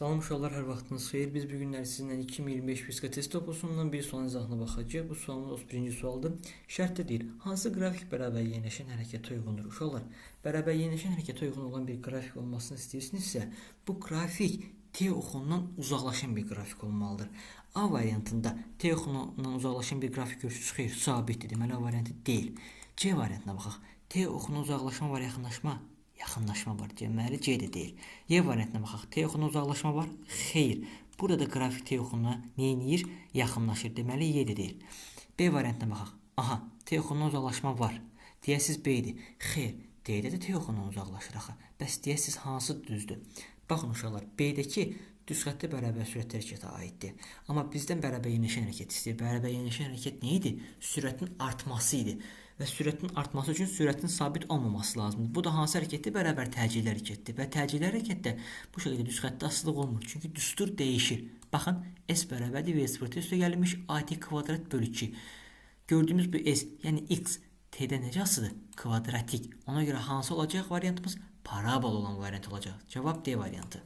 Salam uşaqlar, hər vaxtınız xeyir. Biz bu günlər sizinlə 2025 fizika test toplusundan bir sualın izahına baxacağıq. Bu sualımız 31-ci sualdır. Şərtdə deyir, hansı qrafik bərabər yeniləşən hərəkətə uyğundur? Uşaqlar, bərabər yeniləşən hərəkətə uyğun olan bir qrafik olmasını istəyirsinizsə, bu qrafik T oxundan uzaqlaşan bir qrafik olmalıdır. A variantında T oxundan uzaqlaşan bir qrafik görürsünüz, xeyr, sabitdir. Deməli, A variantı deyil. C variantına baxaq. T oxundan uzaqlaşma var, yaxınlaşma var. Deməli, C də deyil. Y variantına baxaq. T oxundan uzaqlaşma var, xeyr. Burada da qrafik T oxundan neyinir? Yaxınlaşır. Deməli, Y də deyil. B variantına baxaq. Aha, T oxundan uzaqlaşma var. Deyəsiz B idi. Xeyr, D-də də T oxundan uzaqlaşır axı. Bəs deyəsiz hansı düzdür? Baxın uşaqlar, B-dəki düz xəttə bərabər sürət hərəkətə aiddir. Amma bizdən bərabər yeniləşən hərəkət istəyir. Bərabər yeniləşən hərəkət nə idi? Sürətin artması idi. Və sürətin artması üçün sürətin sabit olmaması lazımdır. Bu da hansı hərəkətdir? Bərabər təcili hərəkətdir. Və təcili hərəkətdə bu şəkildə düz xəttdə asılılıq olmur. Çünki düstur dəyişir. Baxın, S bərabərdir V0 üstə gəlmiş AT kvadrat bölü 2. Gördüyümüz bu S, yəni X T-də necə asılıdır? Kvadratik. Ona görə hansı olacaq variantımız? Parabol olan variant olacaq. Cavab D variantı.